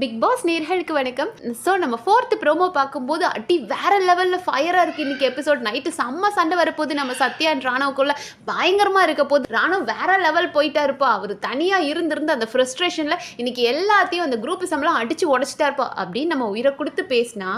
Big pass நேர்களுக்கு வணக்கம். So நம்ம ஃபோர்த் ப்ரோமோ பார்க்கும்போது அடி வேற லெவலில் ஃபயராக இருக்குது. இன்றைக்கி எபிசோட் நைட்டு செம்ம சண்டை வரப்போது. நம்ம சத்யா அண்ட் ராணவுக்குள்ள பயங்கரமாக இருக்க போது. ராணவ் வேற லெவல் போயிட்டா இருப்பா. அவர் தனியாக இருந்திருந்து அந்த ஃப்ரஸ்ட்ரேஷனில் இன்றைக்கி எல்லாத்தையும் அந்த குரூப் சம்பளம் அடித்து உடச்சிட்டா இருப்பா அப்படின்னு நம்ம உயிரை கொடுத்து பேசினா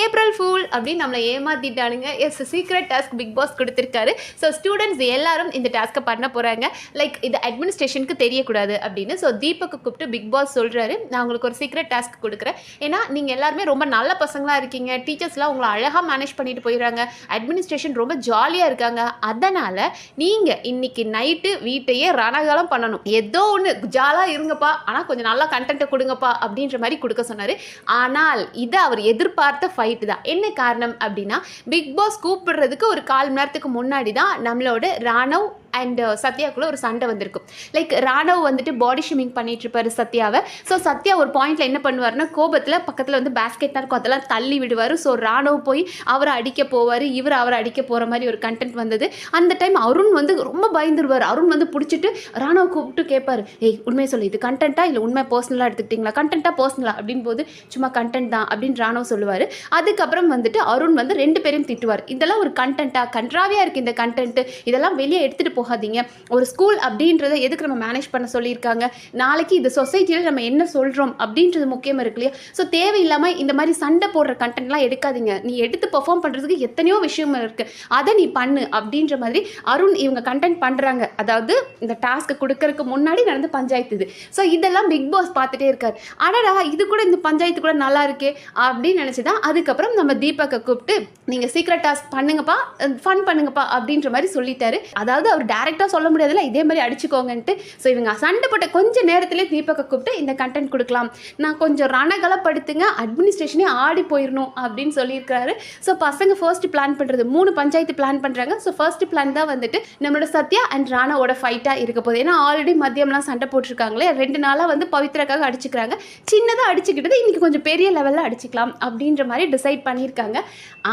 ஏப்ரல் ஃபூல் அப்படின்னு நம்மளை ஏமாத்திட்டானுங்க. Yes, secret task Big Boss கொடுத்துருக்காரு. ஸோ ஸ்டூடெண்ட்ஸ் எல்லாரும் இந்த டாஸ்க்கை பண்ண போகிறாங்க. லைக் இது அட்மினிஸ்ட்ரேஷனுக்கு தெரியக்கூடாது அப்படின்னு. ஸோ தீபக்கு கூப்பிட்டு பிக் பாஸ் சொல்கிறாரு, நான் உங்களுக்கு ஒரு சீக்ரெட் டாஸ்க் கொடுக்குறேன். ஏன்னா நீங்கள் எல்லாருமே ரொம்ப நல்ல பசங்களாக இருக்கீங்க. டீச்சர்ஸ்லாம் உங்களை அழகாக மேனேஜ் பண்ணிட்டு போயிடுறாங்க. அட்மினிஸ்ட்ரேஷன் ரொம்ப ஜாலியாக இருக்காங்க. அதனால் நீங்கள் இன்னைக்கு நைட்டு வீட்டையே ரணகாலம் பண்ணணும். ஏதோ ஒன்று ஜாலாக இருங்கப்பா, ஆனால் கொஞ்சம் நல்லா கண்டென்ட்டை கொடுங்கப்பா அப்படின்ற மாதிரி கொடுக்க சொன்னார். ஆனால் இதை அவர் எதிர்பார்த்த ஃபைட் தான். என்ன காரணம் அப்படின்னா, பிக் பாஸ் கூப்பிடுறதுக்கு ஒரு 1/4 மணி நேரத்துக்கு முன்னாடி தான் நம்மளோட ராணவ் அண்ட் சத்யாக்குள்ள ஒரு சண்டை வந்திருக்கும். லைக் ராணவ் வந்துட்டு பாடி ஷேமிங் பண்ணிட்டு இருப்பாரு சத்யாவை. ஸோ சத்யா ஒரு பாயிண்ட்ல என்ன பண்ணுவார்னா, கோபத்தில் பக்கத்தில் வந்து பேஸ்கெட்டாக இருக்கும், அதெல்லாம் தள்ளி விடுவார். ஸோ ராணவ் போய் அவரை அடிக்க போவார், இவர் அவரை அடிக்க போகிற மாதிரி ஒரு கண்டென்ட் வந்தது. அந்த டைம் அருண் வந்து ரொம்ப பயந்துருவார். அருண் வந்து பிடிச்சிட்டு ராணவ் கூப்பிட்டு கேட்பாரு, ஏய் உண்மையை சொல்லு, இது கண்டென்ட்டா இல்லை உண்மை பர்சனலாக எடுத்துக்கிட்டீங்களா, கண்டென்ட்டா பர்சனலா அப்படின்னு போது சும்மா கண்டென்ட் தான் அப்படின்னு ராணவ் சொல்லுவார். அதுக்கப்புறம் வந்துட்டு அருண் வந்து 2 பேரையும் திட்டுவார். இதெல்லாம் ஒரு கண்டென்ட்டா, கன்றாவியாக இருக்குது இந்த கண்டென்ட், இதெல்லாம் வெளியே எடுத்துகிட்டு போகாதீங்க. ஒரு ஸ்கூல் அப்படின்றத எதுக்கு நம்ம மேனேஜ் பண்ண சொல்லியிருக்காங்க, நாளைக்கு இந்த சொசைட்டியில் நம்ம என்ன சொல்கிறோம் அப்படின்றது முக்கியமாக இருக்கு இல்லையா. ஸோ தேவையில்லாமல் இந்த மாதிரி சண்டை போடுற கண்டென்ட்லாம் எடுக்காதீங்க. நீ எடுத்து பெர்ஃபார்ம் பண்ணுறதுக்கு எத்தனையோ விஷயம் இருக்குது, அதை நீ பண்ணு அப்படின்ற மாதிரி அருண் இவங்க கண்டென்ட் பண்ணுறாங்க. அதாவது இந்த டாஸ்க்கு கொடுக்கறதுக்கு முன்னாடி நடந்த பஞ்சாயத்து இது. ஸோ இதெல்லாம் பிக் பாஸ் பார்த்துட்டே இருக்கார். அடடா, இது கூட இந்த பஞ்சாயத்து கூட நல்லா இருக்கே அப்படின்னு நினச்சி தான் அதுக்கப்புறம் நம்ம தீபக்கை கூப்பிட்டு நீங்கள் சீக்ரெட் டாஸ்க் பண்ணுங்கப்பா, ஃபன் பண்ணுங்கப்பா அப்படின்ற மாதிரி சொல்லிட்டாரு. அதாவது அவர் டேரெக்டாக சொல்ல முடியாதுல்ல, இதே மாதிரி அடிச்சுக்கோங்கன்ட்டு. ஸோ இவங்க சண்டை போட்ட கொஞ்சம் நேரத்திலே தீபக்கை கூப்பிட்டு இந்த கண்டென்ட் கொடுக்கலாம், நான் கொஞ்சம் ரணகலப்படுத்துங்க, அட்மினிஸ்ட்ரேஷனே ஆடி போயிடணும் அப்படின்னு சொல்லியிருக்காரு. ஸோ பசங்க ஃபர்ஸ்ட் பிளான் பண்ணுறது 3 பஞ்சாயத்து பிளான் பண்ணுறாங்க. ஸோ ஃபர்ஸ்ட் பிளான் தான் வந்துட்டு நம்மளோட சத்யா அண்ட் ராணாவோட ஃபைட்டாக இருக்க போகுது. ஏன்னா ஆல்ரெடி மதியம்லாம் சண்டை போட்டிருக்காங்களே, 2 நாளாக வந்து பவித்ராக்காக அடிச்சுக்கிறாங்க. சின்னதாக அடிச்சுக்கிட்டது இன்னைக்கு கொஞ்சம் பெரிய லெவலில் அடிச்சுக்கலாம் அப்படின்ற மாதிரி டிசைட் பண்ணியிருக்காங்க.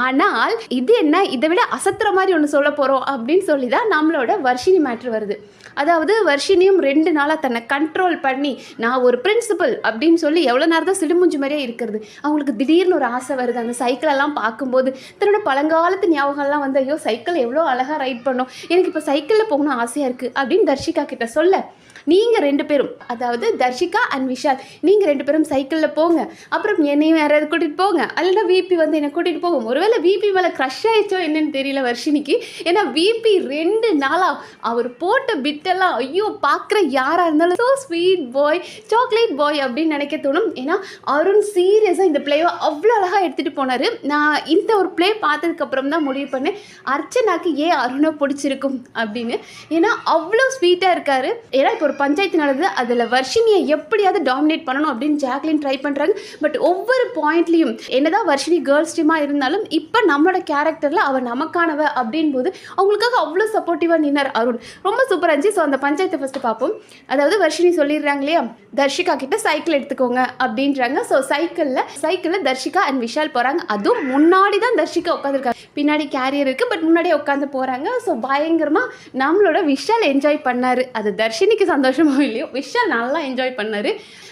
ஆனால் இது என்ன, இதை விட அசத்துற மாதிரி ஒன்று சொல்ல போகிறோம் அப்படின்னு சொல்லி தான் நம்மளோட வர்ஷினி மேட்ரு வருது. அதாவது வர்ஷினியும் 2 நாளாக தன்னை கண்ட்ரோல் பண்ணி நான் ஒரு பிரின்சிபல் அப்படின்னு சொல்லி எவ்வளோ நேரம் தான் சிடுமுஞ்சு மாதிரியே இருக்கிறது. அவங்களுக்கு திடீர்னு ஒரு ஆசை வருது. அந்த சைக்கிளெல்லாம் பார்க்கும்போது தன்னோட பழங்காலத்து ஞாபகம்லாம் வந்து, ஐயோ சைக்கிள் எவ்வளோ அழகாக ரைட் பண்ணோம், எனக்கு இப்போ சைக்கிளில் போகணும் ஆசையாக இருக்குது அப்படின்னு தர்ஷிகா கிட்ட சொல்ல, நீங்கள் 2 பேரும், அதாவது தர்ஷிகா அண்ட் விஷால், நீங்கள் 2 பேரும் சைக்கிளில் போங்க, அப்புறம் என்னையும் யாராவது கூட்டிகிட்டு போங்க, அல்லனா விபி வந்து என்னை கூட்டிகிட்டு போகும். ஒருவேளை விபி மேலே க்ரஷ் ஆயிடுச்சோ என்னன்னு தெரியல வர்ஷினிக்கு. ஏன்னா விபி 2 நாளாக அவர் போட்ட பிட்டெல்லாம் ஐயோ பார்க்குற யாராக இருந்தாலும் ஸோ ஸ்வீட் பாய், சாக்லேட் பாய் அப்படின்னு நினைக்க தோணும். ஏன்னா அருண் சீரியஸாக இந்த பிளேவை அவ்வளோ அழகாக எடுத்துகிட்டு போனார். நான் இந்த ஒரு பிளே பார்த்ததுக்கப்புறம் தான் முடிவு பண்ணேன் அர்ச்சனாக்கு ஏன் அருணை பிடிச்சிருக்கும் அப்படின்னு. ஏன்னா அவ்வளோ ஸ்வீட்டாக இருக்கார். ஏன்னா இப்போ பஞ்சாயத்து நடந்தது, அதில் வர்ஷினியை எப்படியாவது டாமினேட் பண்ணணும் அப்படின்னு ஜாக்லின் ட்ரை பண்ணுறாங்க. பட் ஒவ்வொரு பாயிண்ட்லையும் என்னதான் வர்ஷினி கேர்ள்ஸ் டீமாக இருந்தாலும் இப்போ நம்மளோட கேரக்டரில் அவள் நமக்கானவ அப்படின் போது அவங்களுக்காக அவ்வளோ சப்போர்ட்டிவாக நின்னார் அருண். ரொம்ப சூப்பராக இருந்துச்சு. ஸோ அந்த பஞ்சாயத்தை ஃபஸ்ட்டு பார்ப்போம். அதாவது வர்ஷினி சொல்லிடுறாங்க இல்லையா, தர்ஷிகா கிட்ட சைக்கிள் எடுத்துக்கோங்க அப்படின்றாங்க. ஸோ சைக்கிளில் தர்ஷிகா அண்ட் விஷால் போகிறாங்க. அதுவும் முன்னாடி தான் தர்ஷிகா உட்காந்துருக்காங்க, பின்னாடி கேரியர் இருக்குது, பட் முன்னாடியே உட்காந்து போகிறாங்க. ஸோ பயங்கரமாக நம்மளோட விஷால் என்ஜாய் பண்ணார். அது தர்ஷினிக்கு சந்தோஷமோ இல்லையோ, விஷால் நல்லா என்ஜாய் பண்ணார்.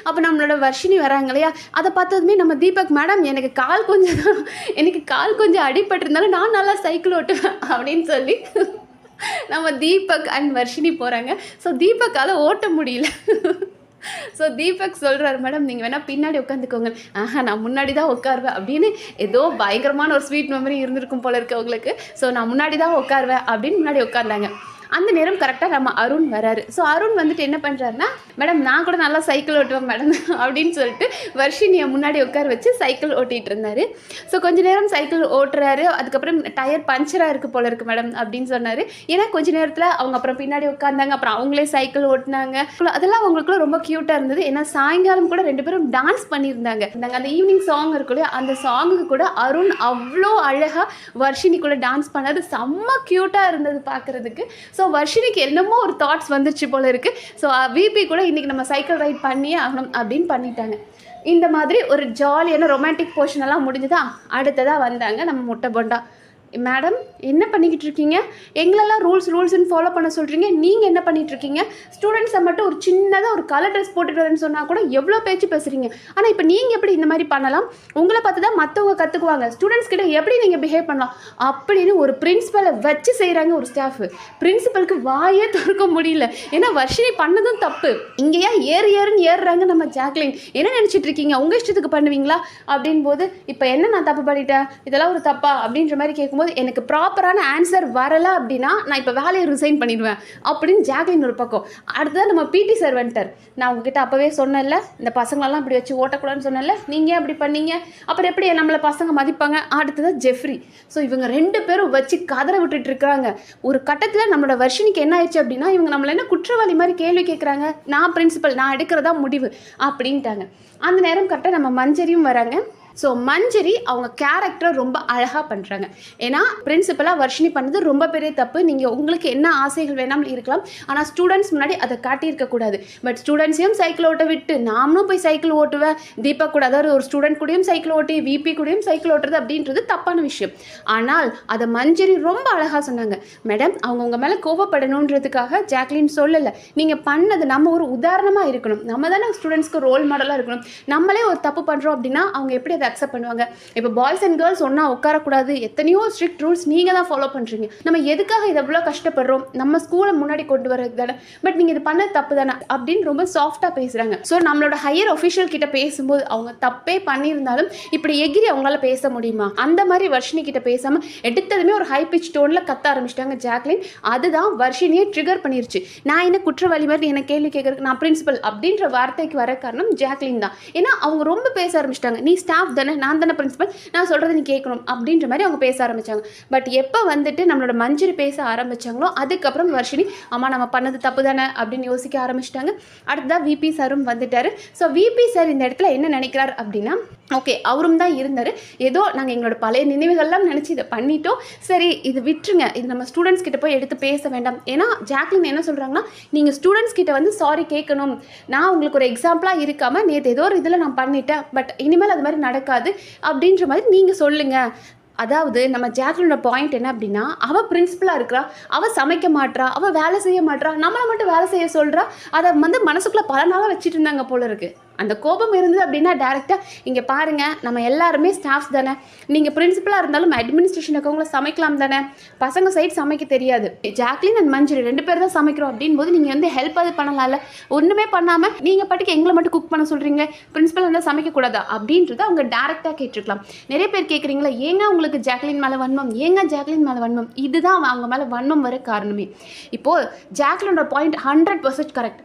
அப்போ நம்மளோட வர்ஷினி வராங்க இல்லையா, அதை பார்த்ததுமே நம்ம தீபக் மேடம் எனக்கு கால் கொஞ்சம் அடிபட்டிருந்தாலும் நான் நல்லா சைக்கிள் ஓட்டுவேன் அப்படின்னு சொல்லி நம்ம தீபக் அண்ட் வர்ஷினி போகிறாங்க. ஸோ தீபக்கால் ஓட்ட முடியல. ஸோ தீபக் சொல்கிறார், மேடம் நீங்கள் வேணால் பின்னாடி உட்காந்துக்கோங்க. நான் முன்னாடி தான் உட்காருவேன் அப்படின்னு. ஏதோ பயங்கரமான ஒரு ஸ்வீட் மெமரி இருந்திருக்கும் போல இருக்கு அவங்களுக்கு. ஸோ நான் முன்னாடி தான் உட்காருவேன் அப்படின்னு முன்னாடி உட்காந்தாங்க. அந்த நேரம் கரெக்டாக நம்ம அருண் வராரு. ஸோ அருண் வந்துட்டு என்ன பண்ணுறாருன்னா, மேடம் நான் கூட நல்லா சைக்கிள் ஓட்டுவேன் மேடம் அப்படின்னு சொல்லிட்டு வர்ஷினியை முன்னாடி உட்கார வச்சு சைக்கிள் ஓட்டிகிட்டு இருந்தார். ஸோ கொஞ்ச நேரம் சைக்கிள் ஓட்டுறாரு. அதுக்கப்புறம் டயர் பஞ்சராக இருக்குது போல இருக்குது மேடம் அப்படின்னு சொன்னார். ஏன்னா கொஞ்ச நேரத்தில் அவங்க அப்புறம் பின்னாடி உட்காந்தாங்க, அப்புறம் அவங்களே சைக்கிள் ஓட்டினாங்க. அதெல்லாம் அவங்களுக்குள்ள ரொம்ப க்யூட்டாக இருந்தது. ஏன்னா சாயங்காலம் கூட 2 பேரும் டான்ஸ் பண்ணியிருந்தாங்க. அந்த ஈவினிங் சாங் இருக்குல்லையா, அந்த சாங்குக்கு கூட அருண் அவ்வளோ அழகாக வர்ஷினிக்குள்ளே டான்ஸ் பண்ணது செம்ம க்யூட்டாக இருந்தது பார்க்குறதுக்கு. ஸோ வர்ஷினிக்கு என்னமோ ஒரு தாட்ஸ் வந்துருச்சு போல இருக்குது. ஸோ விபி கூட இன்றைக்கி நம்ம சைக்கிள் ரைட் பண்ணியே ஆகணும் அப்படின்னு பண்ணிட்டாங்க. இந்த மாதிரி ஒரு ஜாலியான ரொமான்டிக் போர்ஷன் எல்லாம் முடிஞ்சுதான் அடுத்ததாக வந்தாங்க நம்ம முட்டை போண்டா. மேடம் என்ன பண்ணிக்கிட்டு இருக்கீங்க, எங்களெல்லாம் ரூல்ஸ்ன்னு ஃபாலோ பண்ண சொல்கிறீங்க, நீங்கள் என்ன பண்ணிகிட்டு இருக்கீங்க, ஸ்டூடெண்ட்ஸை மட்டும் ஒரு சின்னதாக ஒரு கலர் ட்ரெஸ் போட்டுட்டு வரேன்னு சொன்னால் கூட எவ்வளோ பேச்சு பேசுகிறீங்க, ஆனால் இப்போ நீங்கள் எப்படி இந்த மாதிரி பண்ணலாம், உங்களை பார்த்து தான் மற்றவங்க கற்றுக்குவாங்க, ஸ்டூடெண்ட்ஸ் கிட்ட எப்படி நீங்கள் பிஹேவ் பண்ணலாம் அப்படின்னு ஒரு பிரின்சிபலை வச்சு செய்கிறாங்க ஒரு ஸ்டாஃபு. பிரின்சிபலுக்கு வாயே திறக்க முடியல, ஏன்னா வர்ஷினி பண்ணதும் தப்பு, இங்கேயா ஏறுன்னு ஏறுறாங்க நம்ம ஜாக்லின், என்ன நினச்சிட்டு இருக்கீங்க, உங்கள் இஷ்டத்துக்கு பண்ணுவீங்களா அப்படின் போது இப்போ என்ன நான் தப்பு பண்ணிட்டேன், இதெல்லாம் ஒரு தப்பா அப்படின்ற மாதிரி கேட்கும்போது எனக்கு ப்ராப்பரான ஆன்சர் வரலை அப்படின்னா நான் இப்போ வேலையை ரிசைன் பண்ணிடுவேன் அப்படின்னு ஜாக்லின் ஒரு பக்கம். அடுத்ததான் நம்ம பிடி சார் வந்துட்டார். நான் உங்ககிட்ட அப்போவே சொன்னேன்ல, இந்த பசங்களெல்லாம் இப்படி வச்சு ஓட்டக்கூடாதுன்னு சொன்னேன்ல, நீங்கள் அப்படி பண்ணீங்க, அப்புறம் எப்படி நம்மளை பசங்க மதிப்பாங்க. அடுத்ததான் ஜெஃப்ரி. ஸோ இவங்க 2 பேரும் வச்சு கதற விட்டுட்டு இருக்காங்க. ஒரு கட்டத்தில் நம்மளோட வர்ஷினிக்கு என்ன ஆயிடுச்சு அப்படின்னா, இவங்க நம்மளை என்ன குற்றவாளி மாதிரி கேள்வி கேட்குறாங்க, நான் பிரின்சிபல், நான் எடுக்கிறதா முடிவு அப்படின்ட்டாங்க. அந்த நேரம் கரெக்டாக நம்ம மஞ்சரியும் வராங்க. ஸோ மஞ்சரி அவங்க கேரக்டரை ரொம்ப அழகாக பண்ணுறாங்க. ஏன்னா பிரின்சிபலாக வர்ஷினி பண்ணது ரொம்ப பெரிய தப்பு. நீங்கள் உங்களுக்கு என்ன ஆசைகள் வேணாலும் இருக்கலாம், ஆனால் ஸ்டூடெண்ட்ஸ் முன்னாடி அதை காட்டியிருக்கக்கூடாது. பட் ஸ்டூடெண்ட்ஸையும் சைக்கிள் ஓட்ட விட்டு நாமளும் போய் சைக்கிள் ஓட்டுவேன், தீபா கூட, அதாவது ஒரு ஸ்டூடெண்ட் கூடயும் சைக்கிள் ஓட்டி விபி கூடயும் சைக்கிள் ஓட்டுறது அப்படின்றது தப்பான விஷயம். ஆனால் அதை மஞ்சரி ரொம்ப அழகாக சொன்னாங்க. மேடம், அவங்க உங்கள் மேலே கோவப்படணுன்றதுக்காக ஜாக்லின் சொல்லலை, நீங்கள் பண்ணது நம்ம ஒரு உதாரணமாக இருக்கணும், நம்ம தானே ஸ்டூடெண்ட்ஸ்க்கு ரோல் மாடலாக இருக்கணும். நம்மளே ஒரு தப்பு பண்ணுறோம் அப்படின்னா அவங்க எப்படி அக்செப்ட் பண்ணுவாங்க. இப்போ பாய்ஸ் அண்ட் கேர்ள்ஸ் ஒன்றா உட்காரக்கூடாது, எத்தனையோ ஸ்ட்ரிக்ட் ரூல்ஸ் நீங்கள் தான் ஃபாலோ பண்ணுறீங்க, நம்ம எதுக்காக இதை எவ்வளோ கஷ்டப்படுறோம், நம்ம ஸ்கூலை முன்னாடி கொண்டு வரது தானே, பட் நீங்கள் இது பண்ண தப்பு தானே அப்படின்னு ரொம்ப சாஃப்டாக பேசுகிறாங்க. ஸோ நம்மளோட ஹையர் அஃபிஷியல் கிட்ட பேசும்போது அவங்க தப்பே பண்ணியிருந்தாலும் இப்படி எகிரி அவங்களால பேச முடியுமா, அந்த மாதிரி வர்ஷினி கிட்ட பேசாமல் எடுத்ததுமே ஒரு ஹை பிச் டோனில் கத்த ஆரம்பிச்சிட்டாங்க ஜாக்லின். அதுதான் வர்ஷினியை ட்ரிகர் பண்ணிருச்சு. நான் என்ன குற்றவாளி மாதிரி என்ன கேள்வி கேட்கறதுக்கு, நான் பிரின்சிபல் அப்படின்ற வார்த்தைக்கு வர காரணம் ஜாக்லின் தான். ஏன்னா அவங்க ரொம்ப பேச ஆரம்பிச்சிட்டாங்க, நீ ஸ்டாஃப் தானே, நான் தானே பிரின்சிபல், நான் சொல்கிறத நீ கேட்கணும் அப்படின்ற மாதிரி அவங்க பேச ஆரம்பித்தாங்க. பட் எப்போ வந்துட்டு நம்மளோட மஞ்சரி பேச ஆரம்பித்தாங்களோ அதுக்கப்புறம் வர்ஷினி அம்மா நம்ம பண்ணது தப்பு தானே அப்படின்னு யோசிக்க ஆரம்பிச்சிட்டாங்க. அடுத்ததான் விபி சாரும் வந்துட்டார். ஸோ விபி சார் இந்த இடத்துல என்ன நினைக்கிறார் அப்படின்னா, ஓகே அவரும் தான் இருந்தார், ஏதோ நாங்கள் எங்களோட பழைய நினைவுகள்லாம் நினச்சி இதை பண்ணிட்டோம், சரி இது விட்டுருங்க, இது நம்ம ஸ்டூடெண்ட்ஸ் கிட்ட போய் எடுத்து பேச வேண்டாம். ஏன்னா ஜாக்லின் என்ன சொல்கிறாங்கன்னா, நீங்கள் ஸ்டூடெண்ட்ஸ் கிட்ட வந்து சாரி கேட்கணும், நான் உங்களுக்கு ஒரு எக்ஸாம்பிளாக இருக்காமல் நேற்று ஏதோ ஒரு இதில் நான் பண்ணிட்டேன், பட் இனிமேல் அது மாதிரி நடக்காது அப்படின்ற மாதிரி நீங்கள் சொல்லுங்கள். அதாவது நம்ம ஜாக்லினோட பாயிண்ட் என்ன அப்படின்னா, அவள் பிரின்சிபலாக இருக்கிறா, அவள் சமைக்க மாட்றா, அவள் வேலை செய்ய மாட்றா, நம்மளை மட்டும் வேலை செய்ய சொல்கிறா, அதை வந்து மனசுக்குள்ளே பல நாளாக வச்சுட்டு இருந்தாங்க போல இருக்குது. அந்த கோபம் இருந்தது அப்படின்னா டேரெக்டாக இங்கே பாருங்கள், நம்ம எல்லாருமே ஸ்டாஃப்ஸ் தானே, நீங்கள் பிரின்சிபலாக இருந்தாலும் அட்மினிஸ்ட்ரேஷன் இருக்கவங்கள சமைக்கலாம் தானே, பசங்க சைட் சமைக்க தெரியாது, ஜாக்லின் அண்ட் மஞ்சரி 2 பேர் தான் சமைக்கிறோம் அப்படின் போது நீங்கள் வந்து ஹெல்ப் அது பண்ணலாம்ல, ஒன்றுமே பண்ணாமல் நீங்கள் பாட்டுக்கு எங்களை மட்டும் குக் பண்ண சொல்கிறீங்க, பிரின்சிபல் இருந்தால் சமைக்கக்கூடாதா அப்படின்றத அவங்க டேரெக்டாக கேட்டிருக்கலாம். நிறைய பேர் கேட்குறீங்களா, ஏங்க உங்களுக்கு ஜாக்லின் மேலே வன்மம், ஏங்க ஜாக்லின் மேலே வன்மம், இதுதான் அவங்க மேலே வன்மம் வர காரணமே. இப்போது ஜாக்லினோட பாயிண்ட் 100% கரெக்ட்.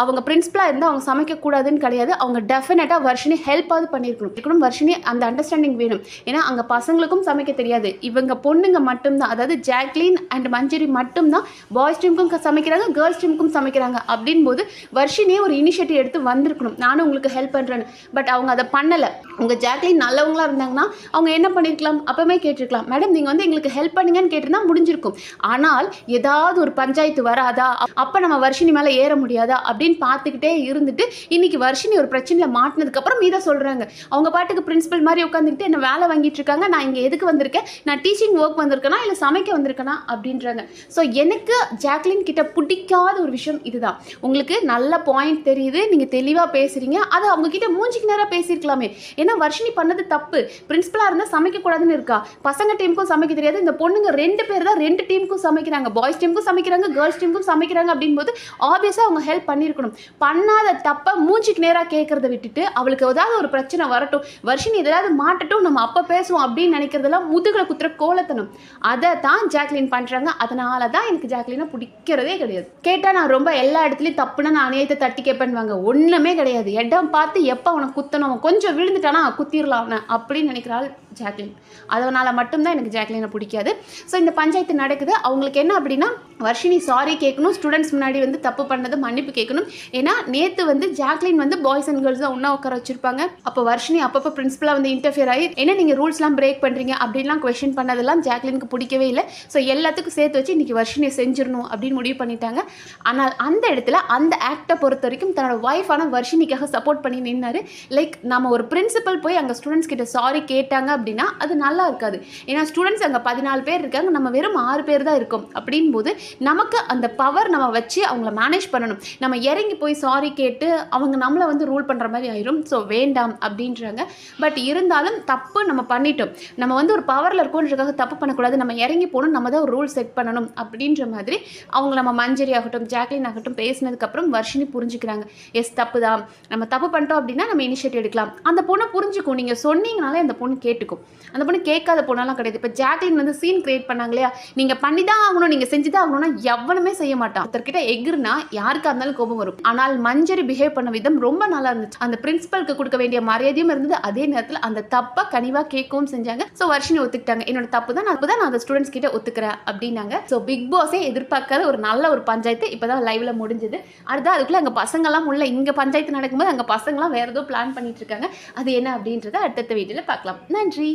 அவங்க பிரின்சிபலாக இருந்தால் அவங்க சமைக்கக்கூடாதுன்னு கிடையாது, அவங்க டெஃபினட்டாக வர்ஷினி ஹெல்ப்பாவது பண்ணியிருக்கணும். வர்ஷினி அந்த அண்டர்ஸ்டாண்டிங் வேணும். ஏன்னா அங்கே பசங்களுக்கும் சமைக்க தெரியாது, இவங்க பொண்ணுங்க மட்டும்தான், அதாவது ஜாக்லின் அண்ட் மஞ்சரி மட்டும்தான் பாய்ஸ் டீமுக்கும் சமைக்கிறாங்க, கேர்ள்ஸ் டீமுக்கும் சமைக்கிறாங்க. அப்படின் போது வர்ஷினியே ஒரு இனிஷியேட்டிவ் எடுத்து வந்திருக்கணும், நானும் உங்களுக்கு ஹெல்ப் பண்ணுறேன்னு. பட் அவங்க அதை பண்ணலை. உங்கள் ஜாக்லின் நல்லவங்களாக இருந்தாங்கன்னா அவங்க என்ன பண்ணியிருக்கலாம், அப்போவே கேட்டிருக்கலாம், மேடம் நீங்கள் வந்து எங்களுக்கு ஹெல்ப் பண்ணுங்கன்னு கேட்டிருந்தா முடிஞ்சிருக்கும். ஆனால் ஏதாவது ஒரு பஞ்சாயத்து வராதா, அப்போ நம்ம வர்ஷினி மேலே ஏற முடியாதா அப்படின்னு பார்த்துக்கிட்டே இருந்துட்டு இன்னைக்கு வர்ஷினி ஒரு பிரச்சனையில் மாட்டினதுக்கப்புறம் இதை சொல்கிறாங்க. அவங்க பாட்டுக்கு பிரின்சிபல் மாதிரி உட்காந்துக்கிட்டு என்ன வேலை வாங்கிட்டு இருக்காங்க, நான் இங்கே எதுக்கு வந்திருக்கேன், நான் டீச்சிங் ஒர்க் வந்திருக்கேனா இல்லை சமைக்க வந்திருக்கேனா அப்படின்றாங்க. ஸோ எனக்கு ஜாக்லின் கிட்ட பிடிக்காத ஒரு விஷயம் இதுதான். உங்களுக்கு நல்ல பாயிண்ட் தெரியுது, நீங்கள் தெளிவாக பேசுகிறீங்க, அதை அவங்க கிட்ட மூஞ்சிக்கு நேராக பேசியிருக்கலாமே. ஏன்னா வர்ஷினி பண்ணது தப்பு, பிரின்சிபலாக இருந்தால் சமைக்கக்கூடாதுன்னு இருக்கா, பசங்க டீமுக்கும் சமைக்க தெரியாது, இந்த பொண்ணுங்க 2 பேர் தான் 2 டீமுக்கும் சமைக்கிறாங்க, பாய்ஸ் டீமுக்கும் சமைக்கிறாங்க, கேர்ள்ஸ் டீமுக்கும் சமைக்கிறாங்க. அப்படின்போது ஆப்வியஸாக அவங்க ஹெல்ப் பண்ணியிருக்கணும். பண்ணாத தப்ப மூஞ்சிக்கு நேராக கேட்கறத விட்டுட்டு அவளுக்கு ஏதாவது ஒரு பிரச்சனை வரட்டும், வர்ஷினி ஏதாவது மாட்டட்டும், நம்ம அப்போ பேசுவோம் அப்படின்னு நினைக்கிறதெல்லாம் முதுகுல குத்துற கோலத்தனம். அதை தான் ஜாக்லின் பண்ணுறாங்க. அதனால தான் எனக்கு ஜாக்லினை பிடிக்கிறதே கிடையாது. கேட்டால் நான் ரொம்ப எல்லா இடத்துலையும் தப்புனா நான் அநியாயத்தை தட்டி கேட்பேன்வாங்க, ஒன்றுமே கிடையாது. இடம் பார்த்து எப்போ அவனை குத்தணும், கொஞ்சம் விழுந்துட்டானா குத்திரலாம் அவனை அப்படின்னு நினைக்கிறாள் ஜாக்லின். அதனால் மட்டும்தான் எனக்கு ஜாக்லினை பிடிக்காது. ஸோ இந்த பஞ்சாயத்து நடக்குது. அவங்களுக்கு என்ன அப்படின்னா, வர்ஷினி சாரி கேட்கணும், ஸ்டூடெண்ட்ஸ் முன்னாடி வந்து தப்பு பண்ணது மன்னிப்பு கேட்கணும். ஏன்னா நேற்று வந்து ஜாக்லின் வந்து பாய்ஸ் அண்ட் கேர்ள்ஸ் தான் ஒன்றா உட்கார வச்சிருப்பாங்க. அப்போ வர்ஷினி அப்பப்போ பிரின்சிபலாக வந்து இன்டர்ஃபியர் ஆகி என்ன நீங்கள் ரூல்ஸ்லாம் பிரேக் பண்ணுறீங்க அப்படின்லாம் கொஸ்டின் பண்ணதெல்லாம் ஜாக்லினுக்கு பிடிக்கவே இல்லை. ஸோ எல்லாத்துக்கும் சேர்த்து வச்சு இன்றைக்கி வர்ஷினியை செஞ்சிடணும் அப்படின்னு முடிவு பண்ணிட்டாங்க. ஆனால் அந்த இடத்துல அந்த ஆக்டை பொறுத்த வரைக்கும் தன்னோட ஒய்ஃபான வர்ஷினிக்காக சப்போர்ட் பண்ணி நின்னாரு. லைக் நம்ம ஒரு பிரின்சிபல் போய் அங்கே ஸ்டூடெண்ட்ஸ் கிட்ட சாரி கேட்டாங்க அப்படின்னா அது நல்லா இருக்காது. ஏன்னா ஸ்டூடெண்ட்ஸ் அங்கே 14 பேர் இருக்காங்க, நம்ம வெறும் 6 பேர் தான் இருக்கோம். அப்படின் போது நமக்கு அந்த பவர் நம்ம வச்சு அவங்கள மேனேஜ் பண்ணணும். நம்ம இறங்கி போய் சாரி கேட்டு அவங்க நம்மளை வந்து ரூல் பண்ணுற மாதிரி ஆயிரும். ஸோ வேண்டாம் அப்படின்றாங்க. பட் இருந்தாலும் தப்பு நம்ம பண்ணிட்டோம், நம்ம வந்து ஒரு பவரில் இருக்கோன்றதுக்காக தப்பு பண்ணக்கூடாது, நம்ம இறங்கி போகணும், நம்ம தான் ஒரு ரூல் செட் பண்ணணும் அப்படின்ற மாதிரி அவங்க நம்ம மஞ்சரி ஆகட்டும் ஜாக்லின் ஆகட்டும் பேசினதுக்கப்புறம் வர்ஷினி புரிஞ்சுக்கிறாங்க. எஸ் தப்பு தான், நம்ம தப்பு பண்ணிட்டோம் அப்படின்னா நம்ம இனிஷியேட்டிவ் எடுக்கலாம். அந்த பொண்ணை புரிஞ்சுக்கும், நீங்கள் சொன்னீங்கனாலே அந்த பொண்ணு கேட்டுக்கும். அந்த பொண்ணு கேட்காத பொண்ணெல்லாம் கிடையாது. இப்போ ஜாக்லின் வந்து சீன் கிரியேட் பண்ணாங்க இல்லையா, நீங்கள் பண்ணி தான் ஆகணும், நீங்கள் செஞ்சு தான் ஆகணும்னா எவனுமே செய்ய மாட்டான். ஒருத்தர்கிட்ட எகிர்னா யாருக்கா இருந்தாலும் கோபம் வரும். ஆனால் மஞ்சரி பிஹேவ் பண்ண விதம் ரொம்ப நல்லா இருந்துச்சு. அந்த பிரின்சிபலுக்கு கொடுக்க வேண்டிய மரியாதையும் இருந்தது, அதே நேரத்தில் அந்த தப்பை கனிவாக கேட்கவும் செஞ்சாங்க. ஸோ வர்ஷினி ஒத்துக்கிட்டாங்க, என்னோட தப்பு தான், நான் அந்த ஸ்டூடெண்ட்ஸ் கிட்ட ஒத்துக்கிறேன் அப்படின்னாங்க. ஸோ பிக் பாஸே எதிர்பார்க்காத ஒரு நல்ல ஒரு பஞ்சாயத்து இப்போதான் லைவ்ல முடிஞ்சது. அடுத்த அதுக்குள்ள அங்கே பசங்கள்லாம் உள்ள இங்கே பஞ்சாயத்து நடக்கும்போது அங்கே பசங்களாம் வேற ஏதோ பிளான் பண்ணிட்டு இருக்காங்க. அது என்ன அப்படின்றத அடுத்த வீடியோவில் பார்க்கலாம். நன்றி.